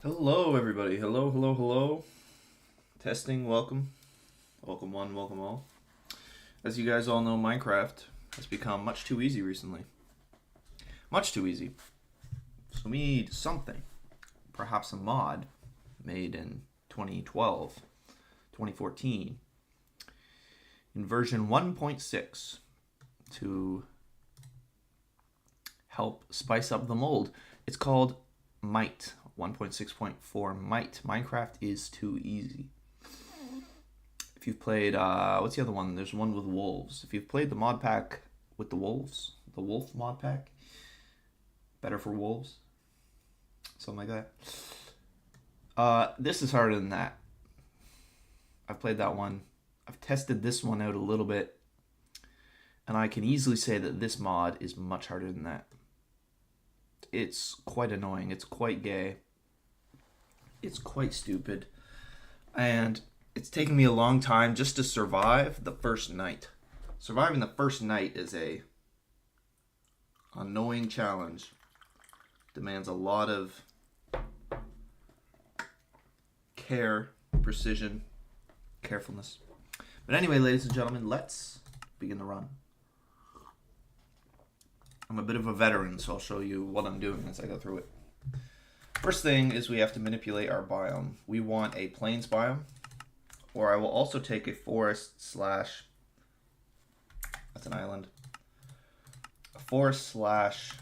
Hello, everybody. Hello, hello, hello. Testing, welcome. Welcome one, welcome all. As you guys all know, Minecraft has become much too easy recently. Much too easy. So we need something. Perhaps a mod made in 2012, 2014, in version 1.6 to help spice up the mold. It's called Might. 1.6.4 Might. Minecraft is too easy. If you've played, what's the other one? There's one with wolves. If you've played the mod pack with the wolves, the wolf mod pack, Better for Wolves, something like that. This is harder than that. I've played that one. I've tested this one out a little bit, and I can easily say that this mod is much harder than that. It's quite annoying. It's quite gay. It's quite stupid. And it's taken me a long time just to survive the first night. Surviving the first night is a annoying challenge. Demands a lot of care, precision, carefulness. But anyway, ladies and gentlemen, let's begin the run. I'm a bit of a veteran, so I'll show you what I'm doing as I go through it. First thing is we have to manipulate our biome. We want a plains biome, or I will also take a forest slash, that's an island, a forest slash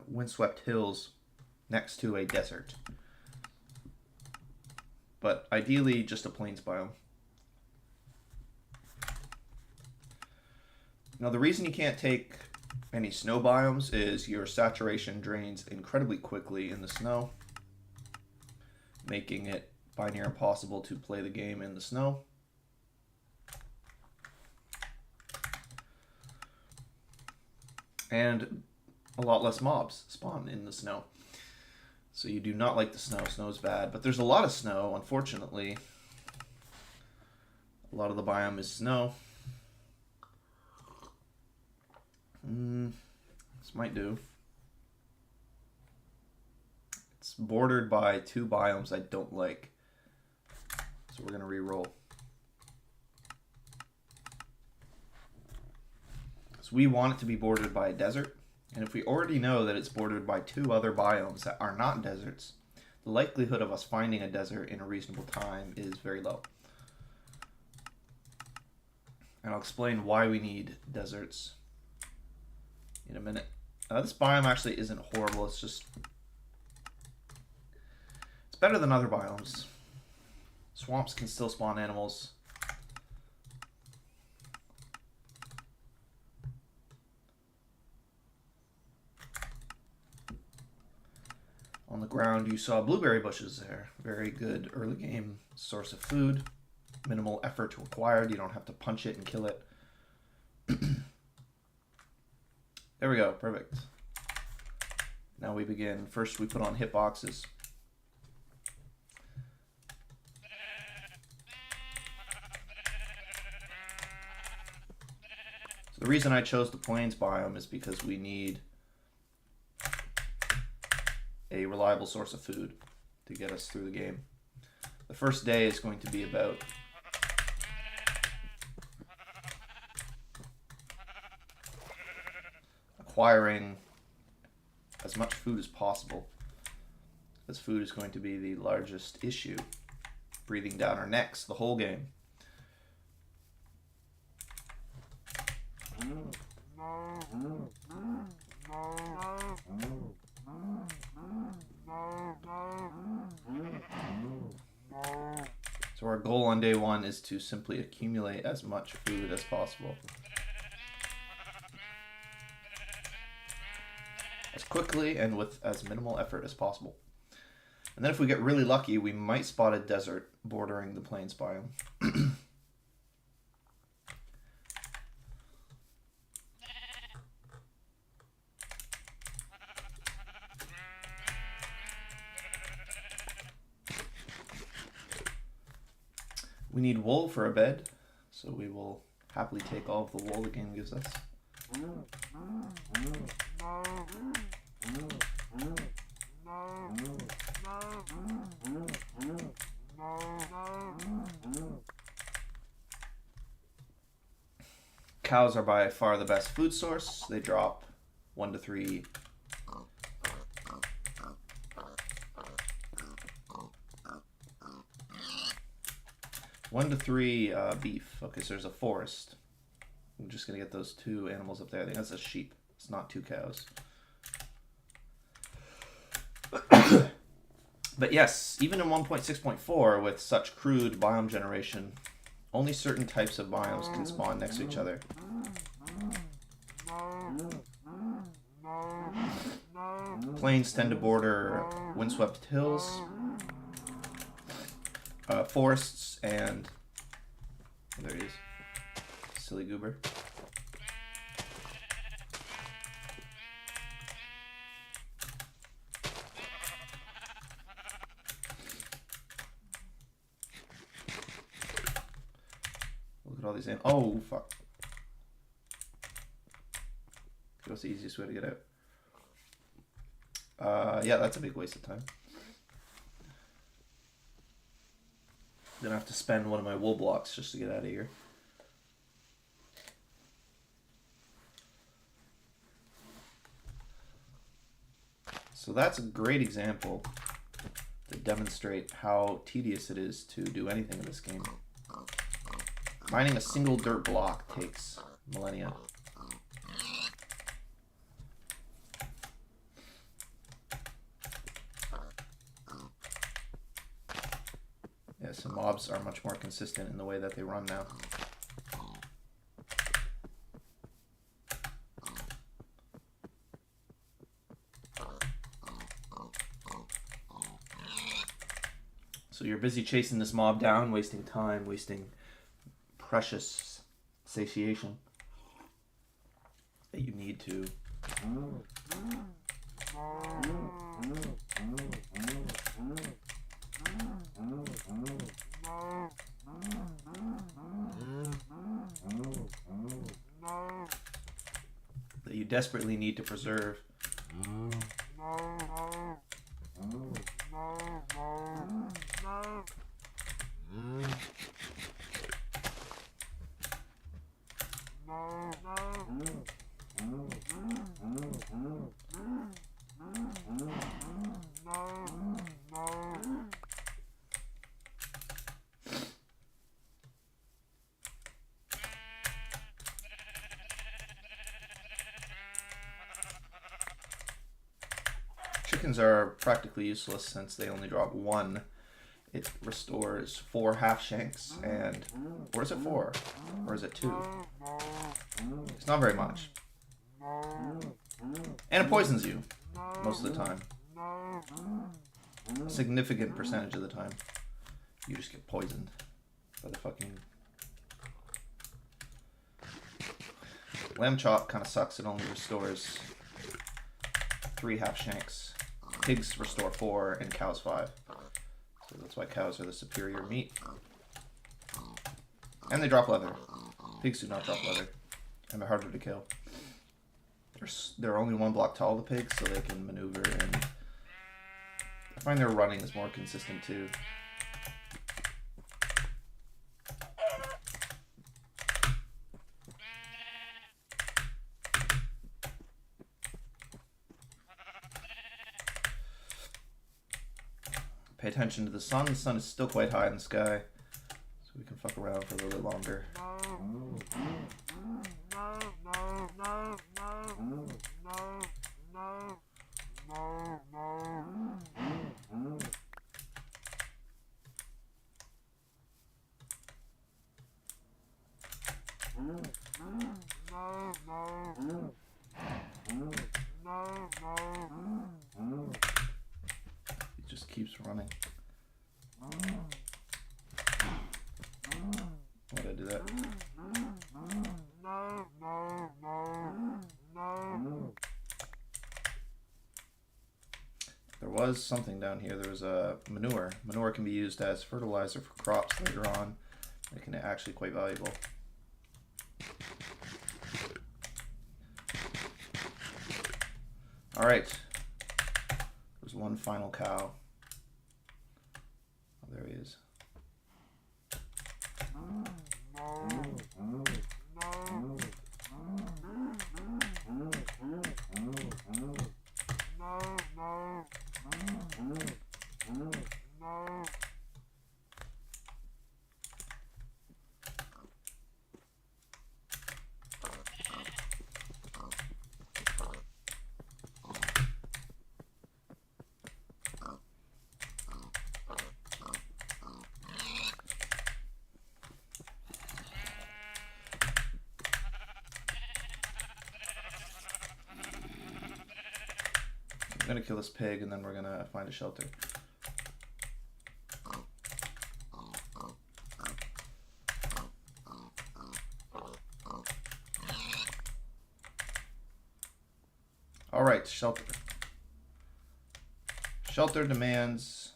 windswept hills next to a desert. But ideally just a plains biome. Now the reason you can't take any snow biomes is your saturation drains incredibly quickly in the snow, making it by near impossible to play the game in the snow. And a lot less mobs spawn in the snow. So you do not like the snow. Snow is bad, but there's a lot of snow, unfortunately. A lot of the biome is snow. This might do. It's bordered by two biomes I don't like. So we're going to re-roll. So we want it to be bordered by a desert. And if we already know that it's bordered by two other biomes that are not deserts, the likelihood of us finding a desert in a reasonable time is very low. And I'll explain why we need deserts in a minute. This biome actually isn't horrible. It's better than other biomes. Swamps can still spawn animals. On the ground you saw blueberry bushes there. Very good early game source of food. Minimal effort required. You don't have to punch it and kill it. There we go, perfect. Now we begin. First we put on hitboxes. So the reason I chose the plains biome is because we need a reliable source of food to get us through the game. The first day is going to be about acquiring as much food as possible, as food is going to be the largest issue, breathing down our necks the whole game. So our goal on day one is to simply accumulate as much food as possible, as quickly and with as minimal effort as possible. And then if we get really lucky, we might spot a desert bordering the plains biome. We need wool for a bed, so we will happily take all of the wool the game gives us. Cows are by far the best food source. They drop 1 to 3. One to three beef. Okay, so there's a forest. I'm just gonna get those 2 animals up there. I think that's a sheep. It's not 2 cows. But yes, even in 1.6.4 with such crude biome generation, only certain types of biomes can spawn next to each other. Plains tend to border windswept hills, forests, and there he is, silly goober. Look at all these oh fuck. What's the easiest way to get out? Yeah, that's a big waste of time. Gonna have to spend one of my wool blocks just to get out of here. So that's a great example to demonstrate how tedious it is to do anything in this game. Mining a single dirt block takes millennia. Yeah, so mobs are much more consistent in the way that they run now. So you're busy chasing this mob down, wasting time, wasting precious satiation that you need to that you desperately need to preserve. Chickens are practically useless since they only drop 1. It restores 4 half shanks and, or is it 4? Or is it 2? It's not very much. And it poisons you most of the time. A significant percentage of the time. You just get poisoned by the fucking... Lamb chop kind of sucks. It only restores 3 half shanks. Pigs restore 4 and cows 5. So that's why cows are the superior meat. And they drop leather. Pigs do not drop leather. And they're harder to kill. They're only 1 block tall, the pigs, so they can maneuver, and I find their running is more consistent too. Pay attention to the sun. The sun is still quite high in the sky, so we can fuck around for a little bit longer. It just keeps running. Why'd I do that? There was something down here. There was a manure. Manure can be used as fertilizer for crops later on. It can actually quite valuable. All right. There's one final cow. there he is. I'm gonna kill this pig and then we're gonna find a shelter. All right, shelter. Shelter demands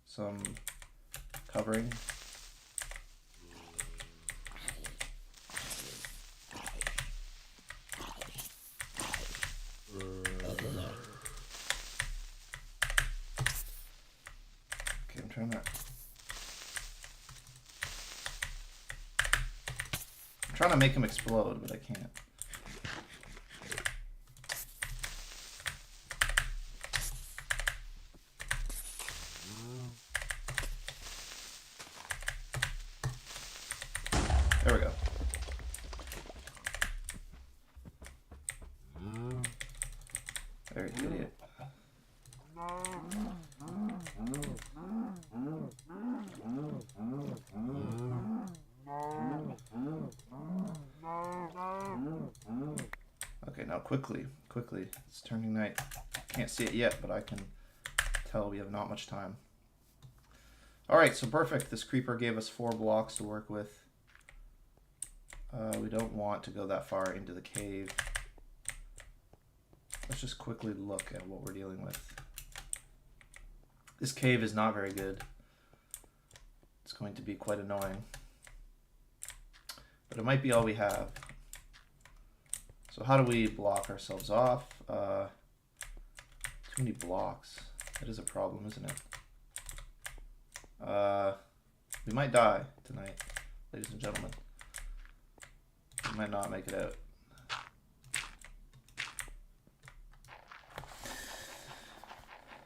some covering. Okay, I'm trying to make him explode, but I can't. There we go. There, you idiot. Okay, now quickly. It's turning night. Can't see it yet, but I can tell we have not much time. Alright, so perfect. This creeper gave us 4 blocks to work with. We don't want to go that far into the cave. Let's just quickly look at what we're dealing with. This cave is not very good. It's going to be quite annoying. But it might be all we have. So how do we block ourselves off? Too many blocks. That is a problem, isn't it? We might die tonight, ladies and gentlemen. We might not make it out.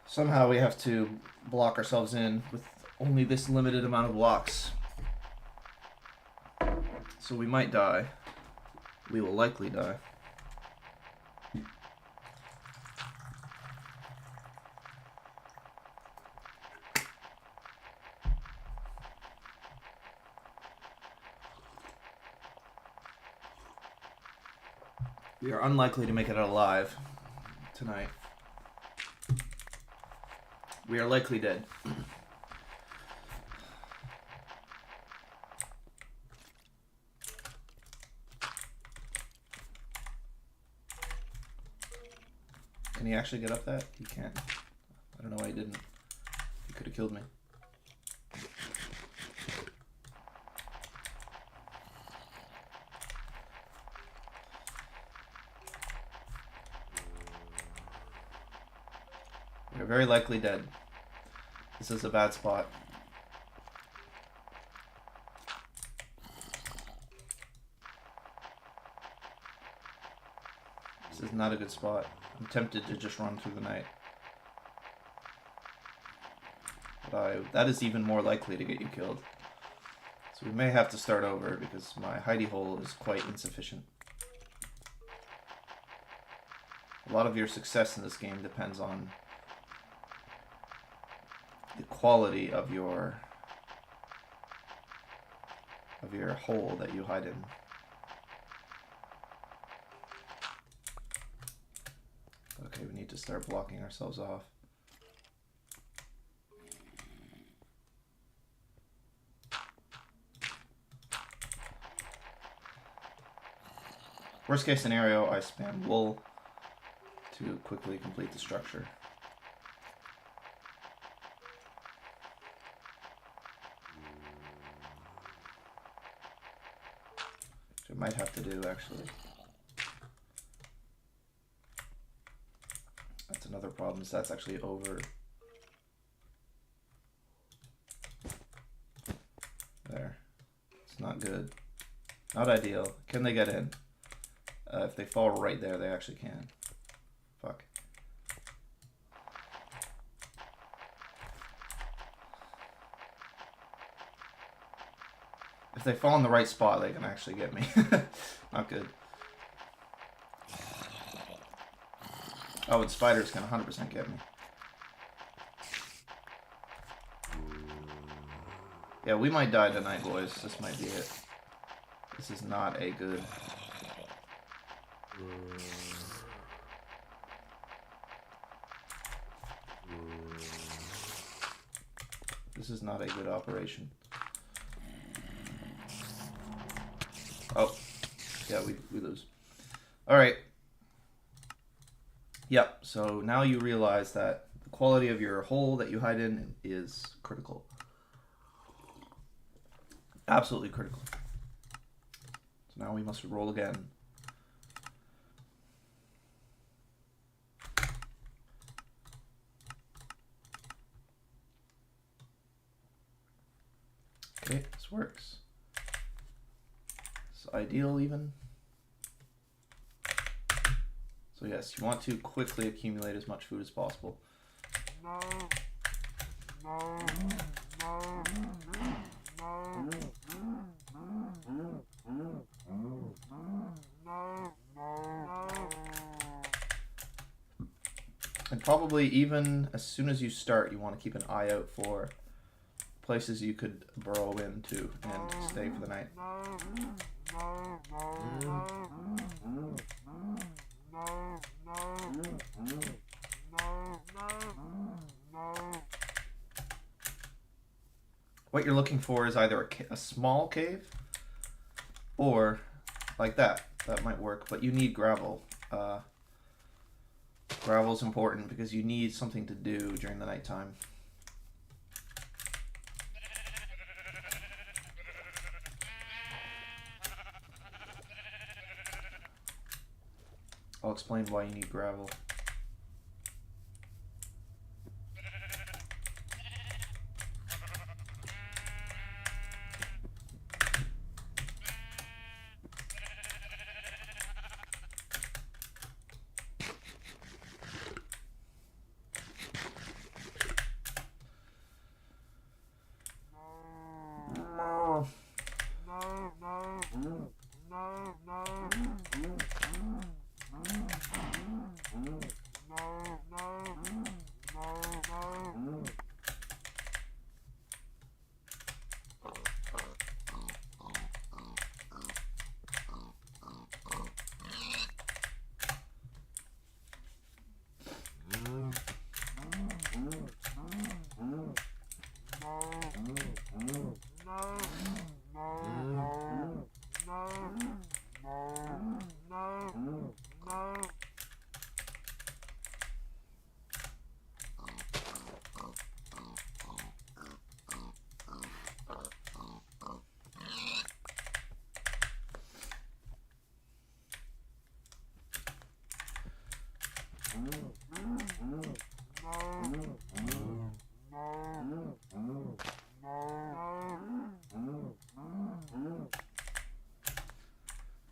Somehow we have to block ourselves in with only this limited amount of blocks. So we might die. We will likely die. We are unlikely to make it out alive tonight. We are likely dead. Can he actually get up that? He can't. I don't know why he didn't. He could have killed me. We're very likely dead. This is a bad spot. This is not a good spot. I'm tempted to just run through the night. But that is even more likely to get you killed. So we may have to start over because my hidey hole is quite insufficient. A lot of your success in this game depends on the quality of your hole that you hide in. Okay, we need to start blocking ourselves off. Worst case scenario, I spam wool to quickly complete the structure. Which I might have to do, actually. That's another problem, is that's actually over not good. Not ideal. Can they get in? If they fall right there, they actually can. Fuck. If they fall in the right spot, they can actually get me. Not good. Oh, and spiders can 100% get me. Yeah, we might die tonight, boys. This might be it. This is not a good... This is not a good operation. Oh. Yeah, we lose. Alright. Yep, so now you realize that the quality of your hole that you hide in is critical. Absolutely critical. So now we must roll again. Okay, this works. It's ideal even. So yes, you want to quickly accumulate as much food as possible. And probably even as soon as you start, you want to keep an eye out for places you could burrow into and stay for the night. What you're looking for is either a small cave or like that. That might work, but you need gravel. Gravel's important because you need something to do during the nighttime. I'll explain why you need gravel.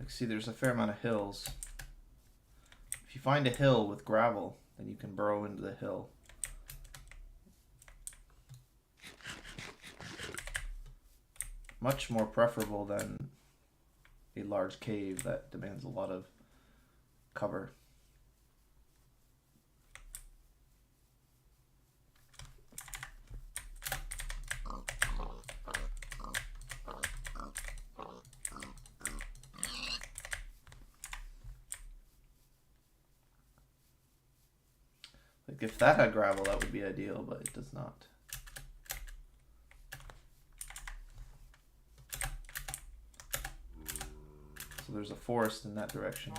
See, there's a fair amount of hills. If you find a hill with gravel, then you can burrow into the hill. Much more preferable than a large cave that demands a lot of cover. Like if that had gravel, that would be ideal, but it does not. So there's a forest in that direction.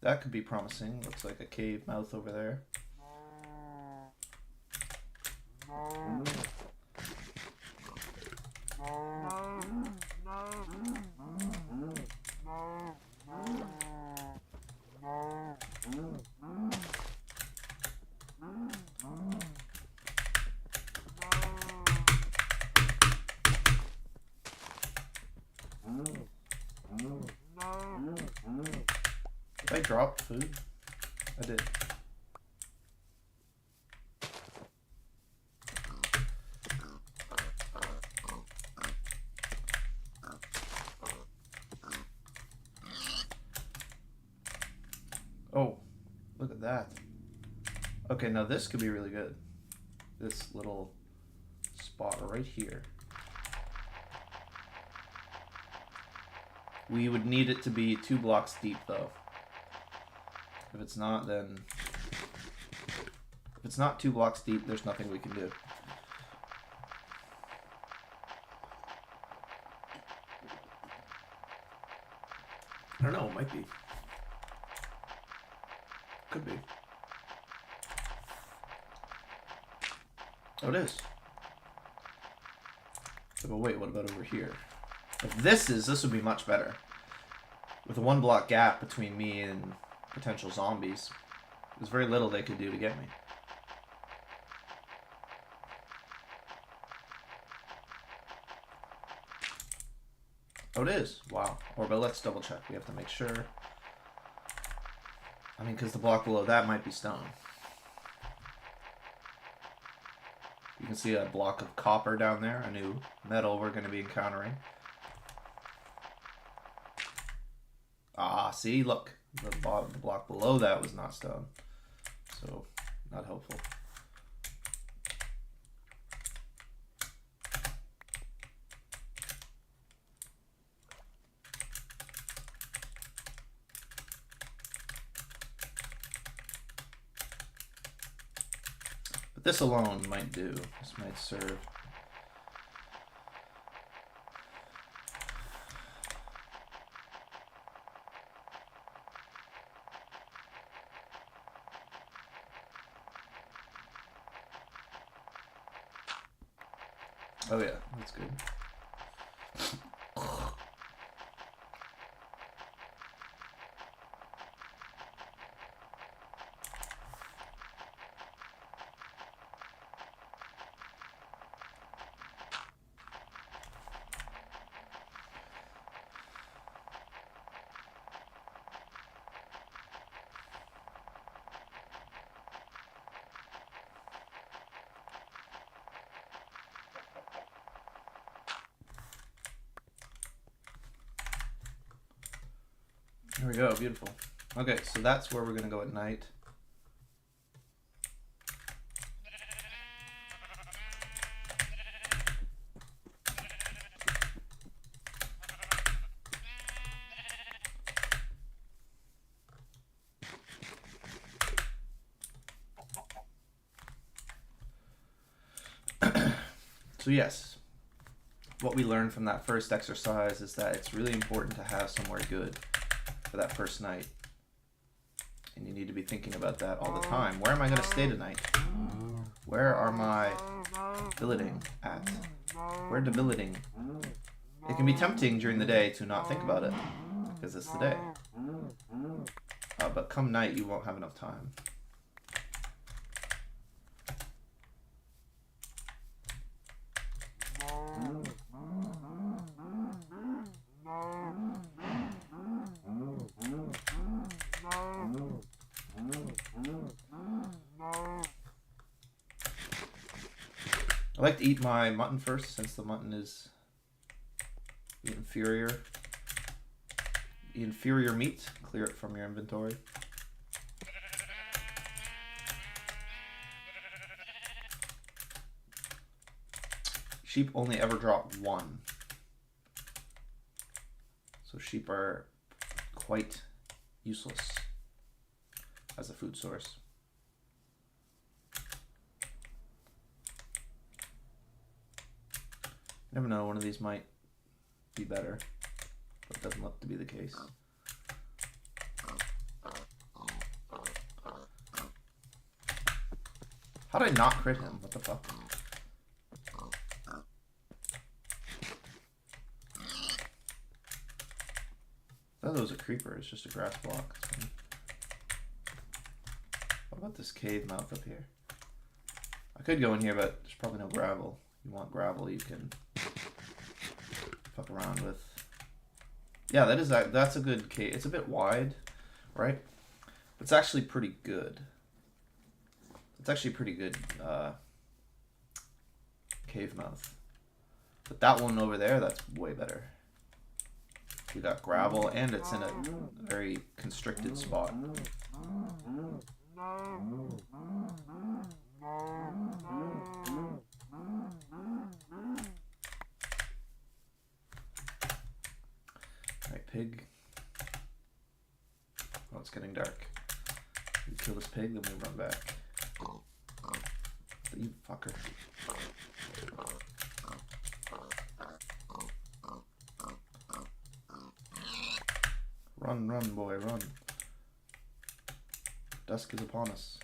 That could be promising. Looks like a cave mouth over there. I drop food? I did. Oh, look at that. Okay, now this could be really good. This little spot right here. We would need it to be 2 blocks deep, though. If it's not, then... If it's not 2 blocks deep, there's nothing we can do. I don't know, it might be. Could be. Oh, it is. But wait, what about over here? If this would be much better. With a 1 block gap between me and potential zombies, there's very little they could do to get me. Oh, it is. Wow. But let's double check. We have to make sure. I mean, because the block below that might be stone. You can see a block of copper down there, a new metal we're going to be encountering. Ah, see, look. The block below that was not stone. So, not helpful. But this alone might do. This might serve. Oh yeah, that's good. There we go, beautiful. Okay, so that's where we're gonna go at night. So yes, what we learned from that first exercise is that it's really important to have somewhere good for that first night. And you need to be thinking about that all the time. Where am I going to stay tonight? Where are my billeting at? Where the billeting? It can be tempting during the day to not think about it, because it's the day. But come night, you won't have enough time. I like to eat my mutton first, since the mutton is the inferior meat. Clear it from your inventory. Sheep only ever drop 1. So sheep are quite useless as a food source. Never know, one of these might be better, but it doesn't look to be the case. How did I not crit him? What the fuck? I thought it was a creeper, it's just a grass block. What about this cave mouth up here? I could go in here, but there's probably no gravel. You want gravel, you can fuck around with. Yeah, that's a good cave. It's a bit wide, right? It's actually pretty good. It's actually pretty good cave mouth. But that one over there, that's way better. We got gravel, and it's in a very constricted spot. Alright, pig. Oh, it's getting dark. We kill this pig, then we run back. You fucker. Run, run, boy, run. Dusk is upon us.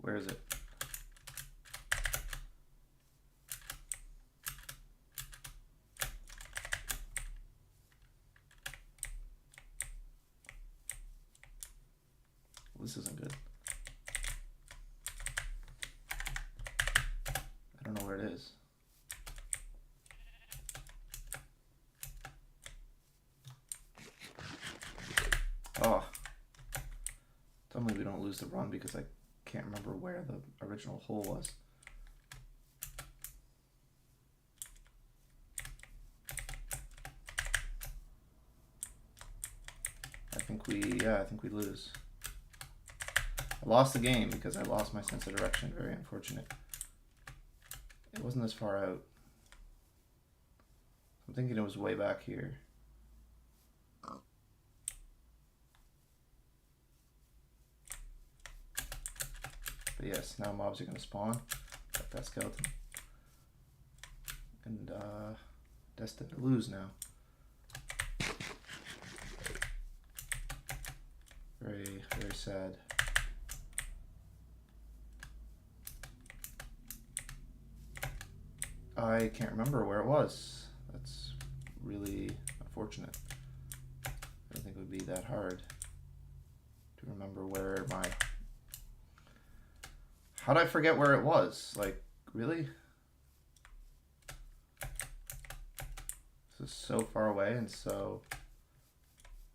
Where is it? This isn't good. I don't know where it is. Oh. Tell me we don't lose the run because I can't remember where the original hole was. I think we lose. I lost the game because I lost my sense of direction. Very unfortunate. It wasn't this far out. I'm thinking it was way back here. But yes, now mobs are going to spawn. Got that skeleton. And destined to lose now. Very, very sad. I can't remember where it was. That's really unfortunate. I don't think it would be that hard to remember where my... How'd I forget where it was? Like, really? This is so far away and so...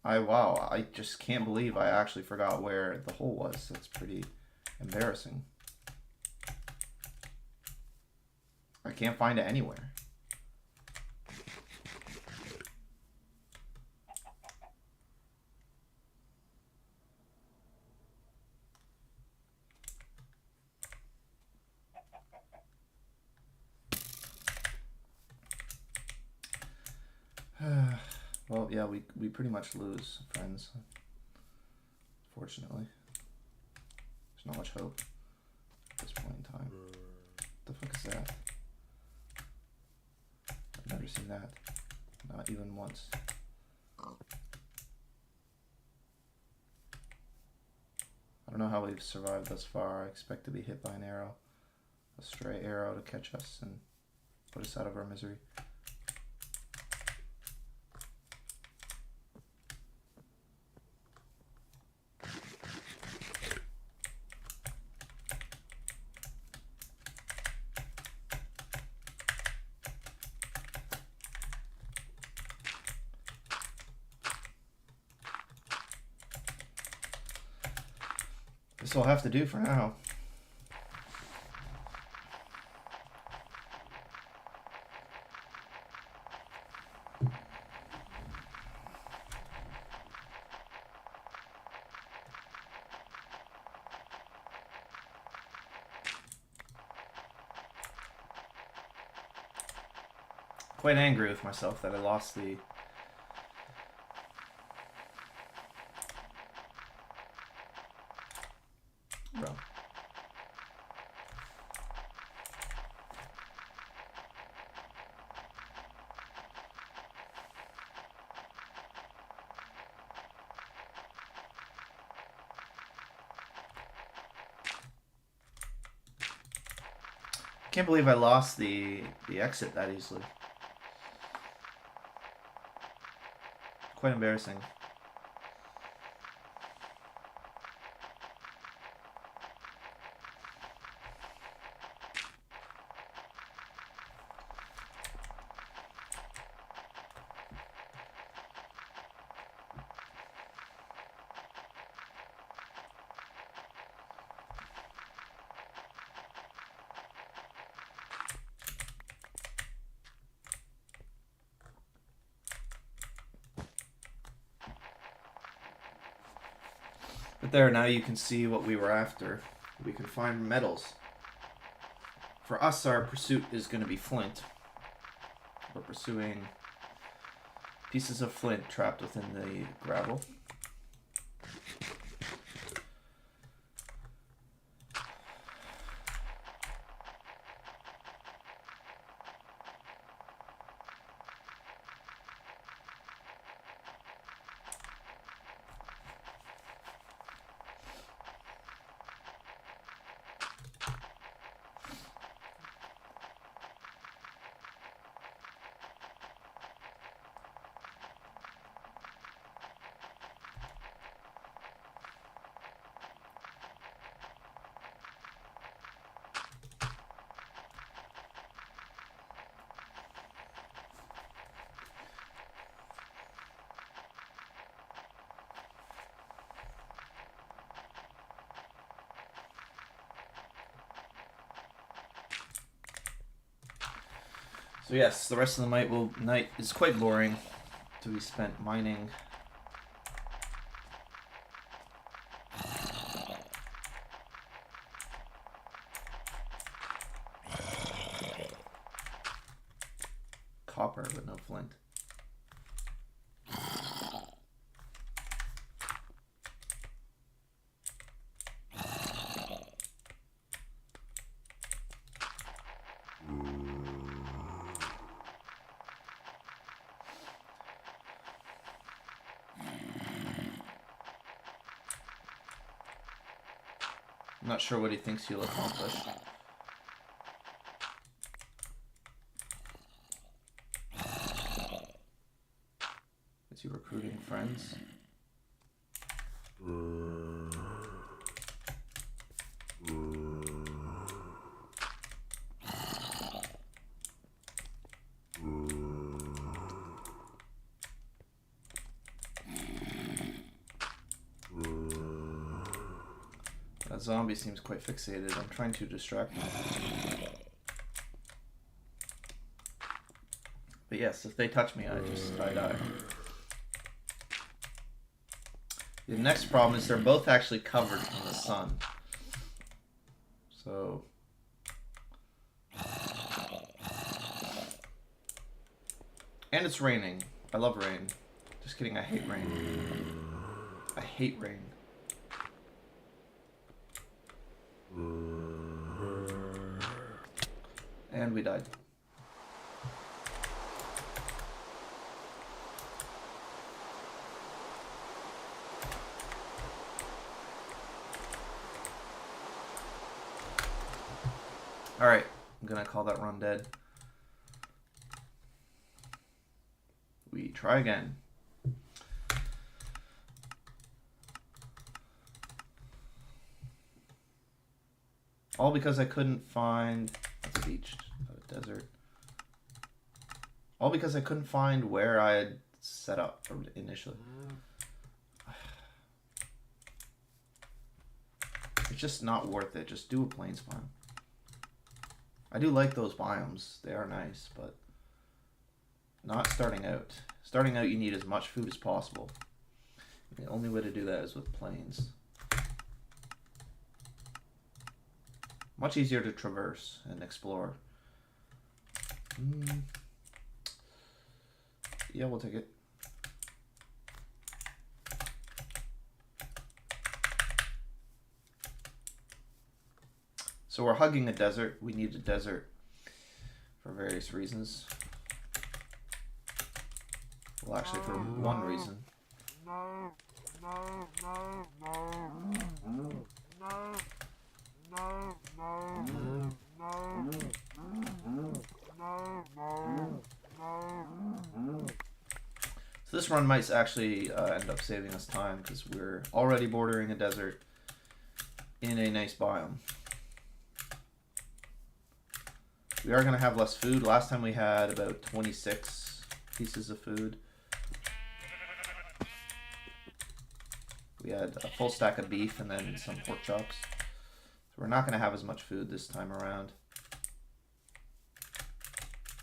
Wow, I just can't believe I actually forgot where the hole was. That's pretty embarrassing. I can't find it anywhere. Well, yeah, we pretty much lose, friends. Fortunately. There's not much hope at this point in time. What the fuck is that? I've never seen that. Not even once. I don't know how we've survived thus far. I expect to be hit by an arrow. A stray arrow to catch us and put us out of our misery. This will have to do for now. Quite angry with myself that I lost the... Bro. Can't believe I lost the exit that easily. Quite embarrassing. But there, now you can see what we were after. We can find metals. For us, our pursuit is going to be flint. We're pursuing pieces of flint trapped within the gravel. So yes, the rest of the night is quite boring to be spent mining. Copper, but no flint. I'm not sure what he thinks he'll accomplish. Is he recruiting friends? That zombie seems quite fixated. I'm trying to distract him. But yes, if they touch me, I die. The next problem is they're both actually covered in the sun. So... And it's raining. I love rain. Just kidding, I hate rain. I hate rain. And we died. Alright, I'm gonna call that run dead. We try again. All because I couldn't find... That's a beach, not a desert. All because I couldn't find where I had set up initially. It's just not worth it. Just do a plains biome. I do like those biomes. They are nice, but not starting out. Starting out, you need as much food as possible. The only way to do that is with plains. Much easier to traverse and explore. Yeah, we'll take it. So we're hugging a desert. We need a desert for various reasons. Well, actually, for one reason. So this run might actually end up saving us time because we're already bordering a desert in a nice biome. We are going to have less food. Last time we had about 26 pieces of food. We had a full stack of beef and then some pork chops. So we're not going to have as much food this time around.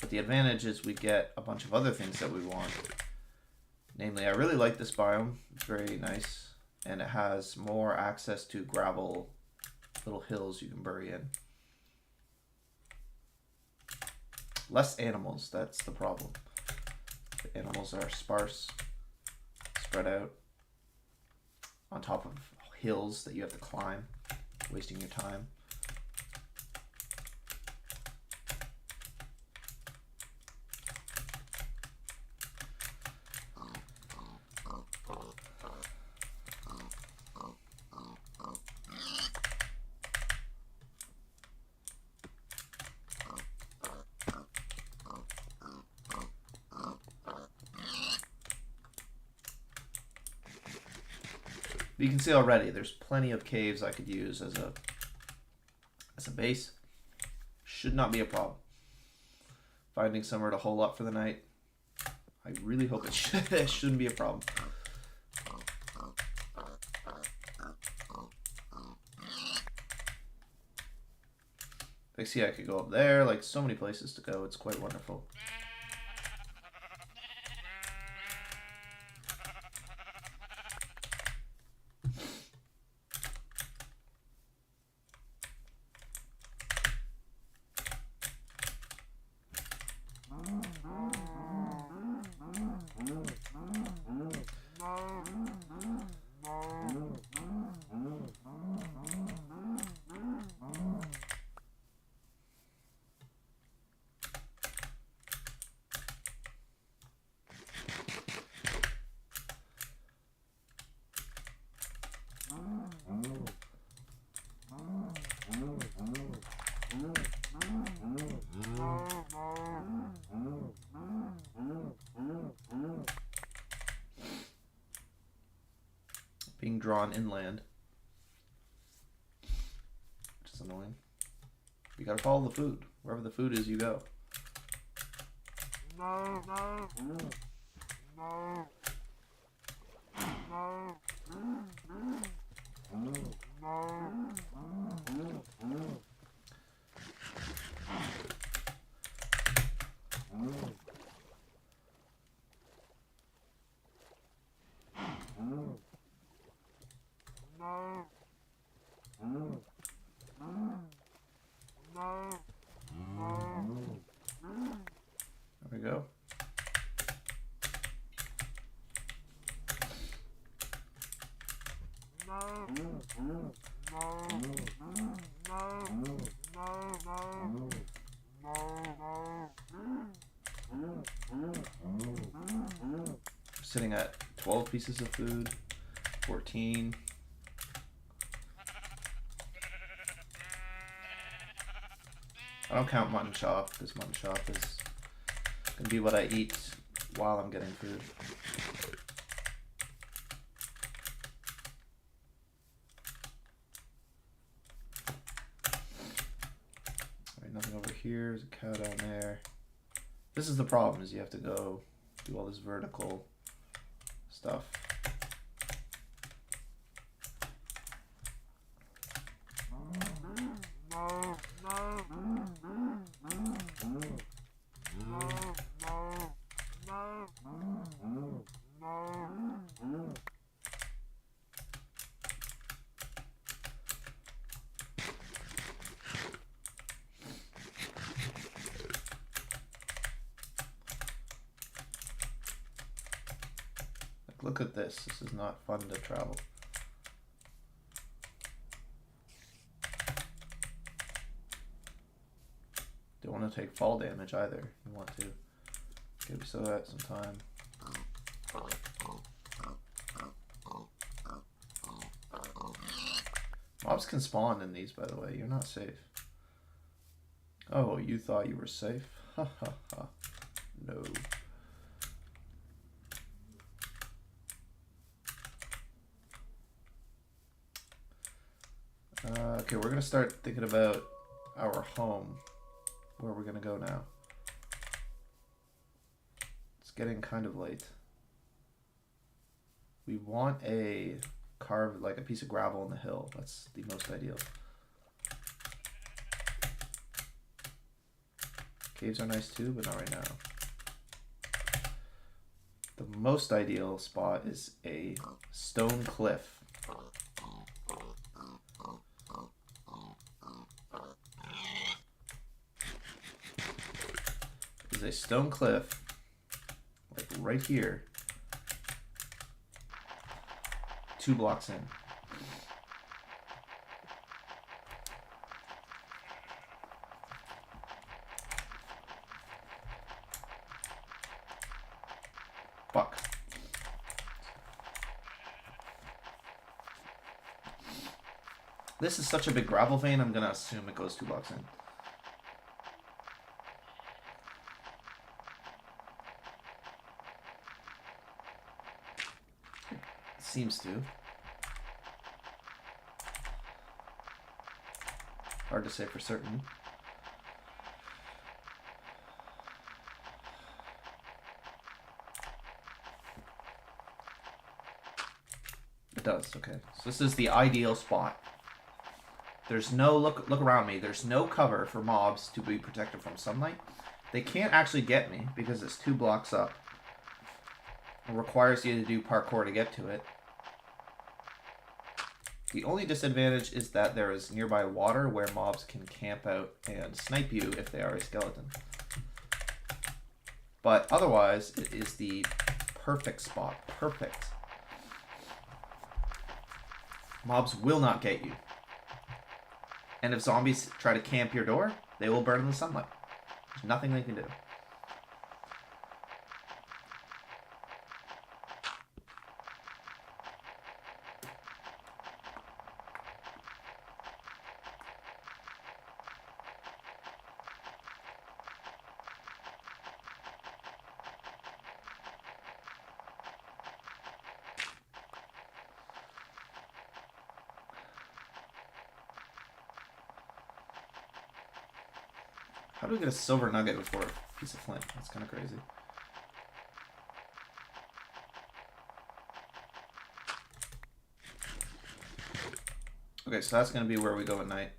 But the advantage is we get a bunch of other things that we want. Namely, I really like this biome. It's very nice. and it has more access to gravel little hills you can bury in. Less animals, that's the problem. The animals are sparse, spread out on top of hills that you have to climb, wasting your time. You can see already there's plenty of caves I could use as a base. Should not be a problem. Finding somewhere to hole up for the night, I really hope it shouldn't be a problem. Like, see, I could go up there, like so many places to go. It's quite wonderful. Being drawn inland, which is annoying. You gotta follow the food. Wherever the food is, you go. There we go. Sitting at 12 pieces of food, 14. I don't count mutton chop because mutton chop is going to be what I eat while I'm getting food. Alright, nothing over here. There's a cow down there. This is the problem, is you have to go do all this vertical stuff. Look at this. This is not fun to travel. Don't want to take fall damage either. You want to give yourself that some time. Mobs can spawn in these, by the way. You're not safe. Oh, you thought you were safe? Ha ha ha. No. Okay, we're gonna start thinking about our home. Where we're gonna go now. It's getting kind of late. We want a carved, like a piece of gravel in the hill. That's the most ideal. Caves are nice too, but not right now. The most ideal spot is a stone cliff. There's a stone cliff, like right here, 2 blocks in. Fuck. This is such a big gravel vein, I'm gonna assume it goes 2 blocks in. It seems to. Hard to say for certain. It does, okay. So this is the ideal spot. There's no, look around me, there's no cover for mobs to be protected from sunlight. They can't actually get me because it's 2 blocks up. It requires you to do parkour to get to it. The only disadvantage is that there is nearby water where mobs can camp out and snipe you if they are a skeleton. But otherwise, it is the perfect spot. Perfect. Mobs will not get you. And if zombies try to camp your door, they will burn in the sunlight. There's nothing they can do. How do we get a silver nugget before a piece of flint? That's kind of crazy. Okay, so that's going to be where we go at night.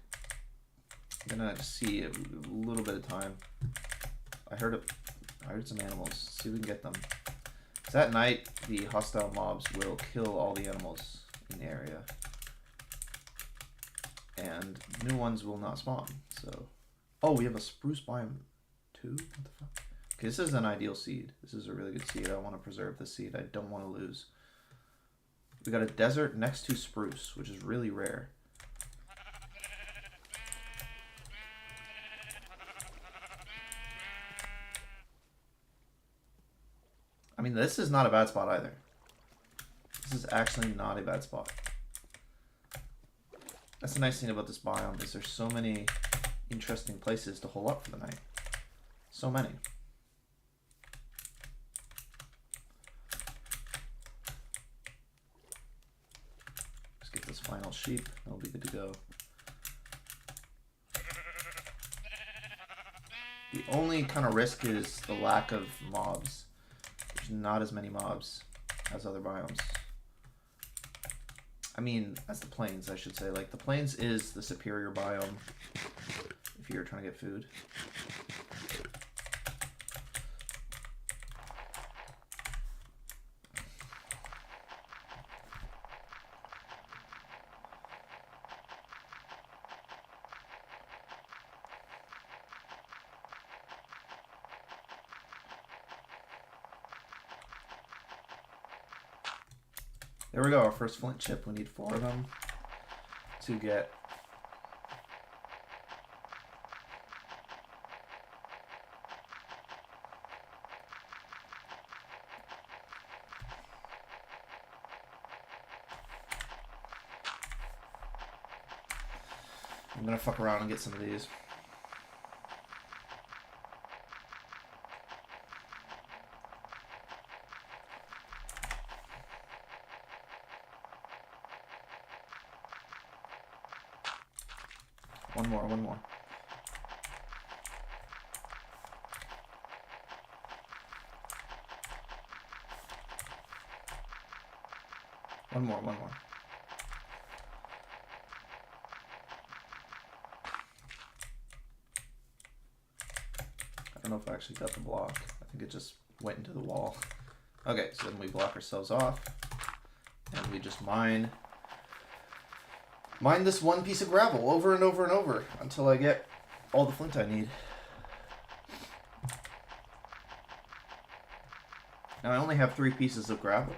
I'm going to see a little bit of time. I heard some animals. See if we can get them. So at night, the hostile mobs will kill all the animals in the area. And new ones will not spawn, so... Oh, we have a spruce biome too? What the fuck? Okay, this is an ideal seed. This is a really good seed. I want to preserve this seed. I don't want to lose. We got a desert next to spruce, which is really rare. I mean, this is not a bad spot either. This is actually not a bad spot. That's the nice thing about this biome, is there's so many interesting places to hole up for the night. So many. Let's get this final sheep. That'll be good to go. The only kind of risk is the lack of mobs. There's not as many mobs as other biomes. I mean, as the plains, I should say. Like, the plains is the superior biome if you're trying to get food. There we go, our first flint chip. We need 4 of them to get. I'm gonna fuck around and get some of these. One more. One more. I don't know if I actually got the block. I think it just went into the wall. Okay, so then we block ourselves off and we just mine Mine this one piece of gravel over and over and over until I get all the flint I need. Now I only have 3 pieces of gravel,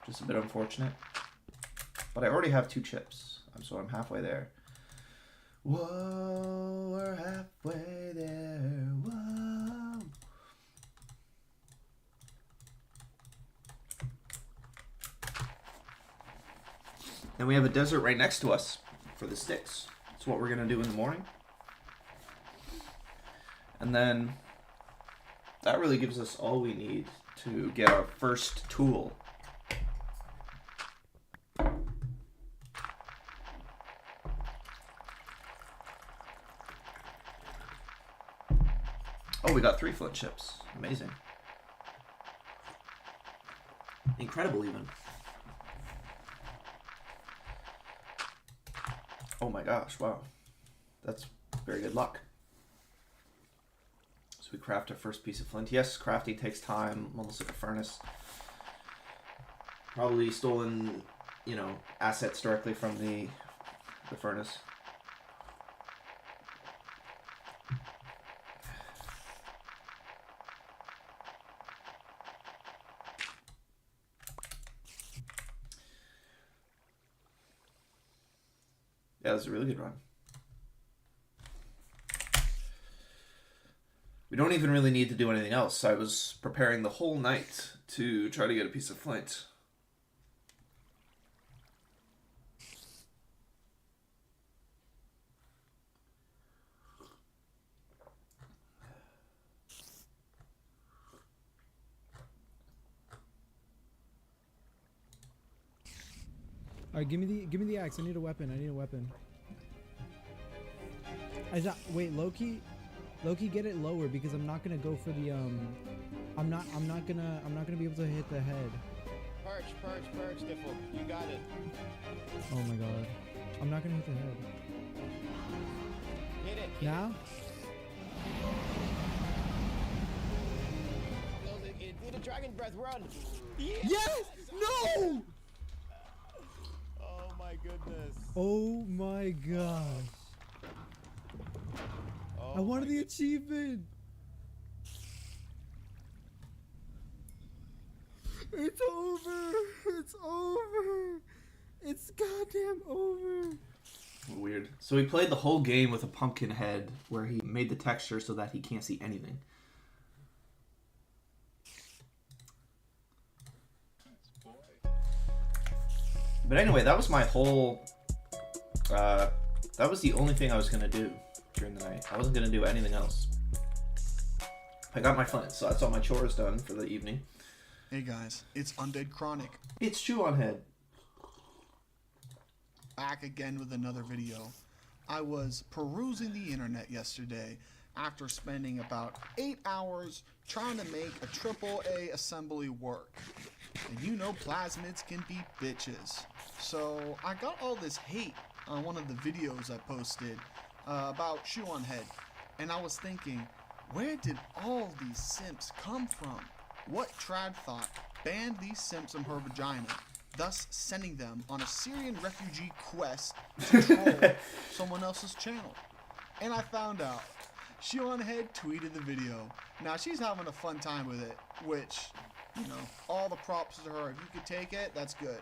which is a bit unfortunate. But I already have 2 chips, so I'm halfway there. Whoa, we're halfway there, whoa. And we have a desert right next to us for the sticks. That's what we're going to do in the morning. And then that really gives us all we need to get our first tool. Oh, we got 3 flint chips. Amazing. Incredible, even. Oh my gosh, wow. That's very good luck. So we craft our first piece of flint. Yes, crafting takes time, almost like a furnace. Probably stolen, you know, assets directly from the furnace. Yeah, it was a really good run. We don't even really need to do anything else. I was preparing the whole night to try to get a piece of flint. All right, give me the axe. I need a weapon. Wait, Loki, get it lower because I'm not gonna go for the I'm not gonna be able to hit the head. Perch, Stifle. You got it. Oh my god, I'm not gonna hit the head. Hit it. Now? Do the dragon breath. Run. Yes! No! Oh my goodness. Oh my gosh. Oh I wanted the achievement. It's over. It's goddamn over. Weird. So we played the whole game with a pumpkin head where he made the texture so that he can't see anything. But anyway, that was my whole... that was the only thing I was going to do during the night. I wasn't going to do anything else. I got my flint, so that's all my chores done for the evening. Hey guys, it's Undead Chronic. It's Chew on Head. Back again with another video. I was perusing the internet yesterday after spending about 8 hours trying to make a AAA assembly work. And you know plasmids can be bitches. So I got all this hate on one of the videos I posted about Chew on Head. And I was thinking, where did all these simps come from? What trad thought banned these simps from her vagina, thus sending them on a Syrian refugee quest to troll someone else's channel? And I found out. Chew on Head tweeted the video. Now she's having a fun time with it, which, you know, all the props to her. If you could take it, that's good.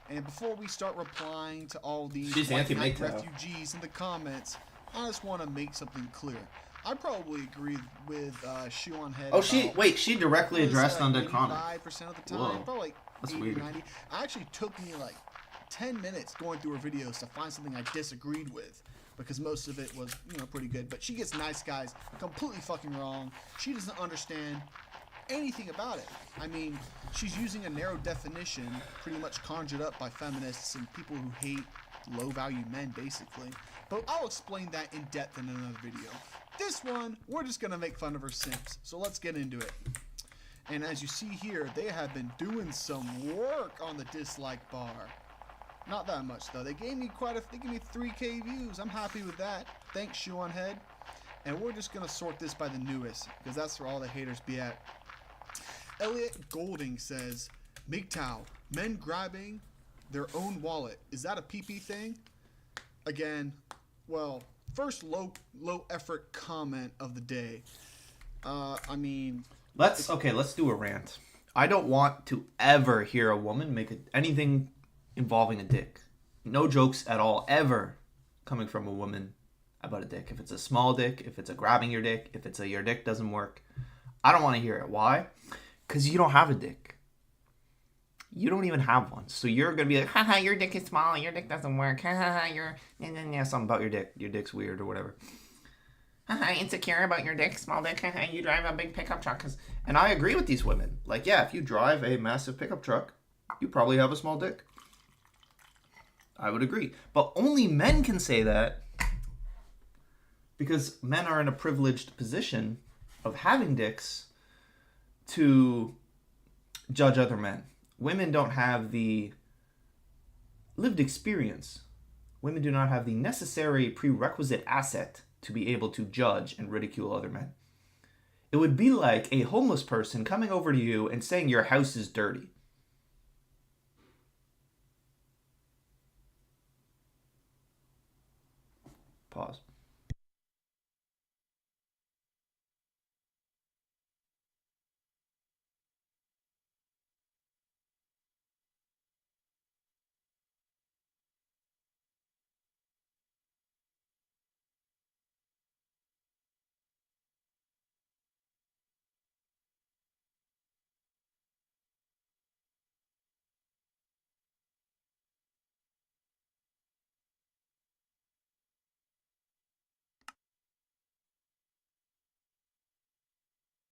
And before we start replying to all these white knight refugees in the comments, I just want to make something clear. I probably agree with Chew on Head. Oh, she directly addressed Undead Chronic. 5% of the time, Whoa. probably like That's 80, weird. 90. It actually took me like 10 minutes going through her videos to find something I disagreed with, because most of it was, you know, pretty good. But she gets nice guys completely fucking wrong. She doesn't understand anything about it. I mean, she's using a narrow definition pretty much conjured up by feminists and people who hate low-value men, basically. But I'll explain that in depth in another video. This one, we're just gonna make fun of her simps, so let's get into it. And as you see here, they have been doing some work on the dislike bar. Not that much though. They gave me 3K views. I'm happy with that. Thanks, Chew on Head. And we're just gonna sort this by the newest, because that's where all the haters be at. Elliot Golding says, MGTOW, men grabbing their own wallet. Is that a PP thing? again, well, first low effort comment of the day. I mean, Let's do a rant. I don't want to ever hear a woman make anything involving a dick. No jokes at all, ever coming from a woman about a dick. If it's a small dick, if it's a grabbing your dick, if it's a your dick doesn't work, I don't want to hear it. Why? Because you don't have a dick. You don't even have one. So you're going to be like, haha, your dick is small, your dick doesn't work, haha, you're, something about your dick's weird or whatever. Haha, insecure about your dick, small dick, haha, you drive a big pickup truck. And I agree with these women. Like, yeah, if you drive a massive pickup truck, you probably have a small dick. I would agree. But only men can say that because men are in a privileged position of having dicks to judge other men. Women don't have the lived experience. Women do not have the necessary prerequisite asset to be able to judge and ridicule other men. It would be like a homeless person coming over to you and saying your house is dirty. Pause.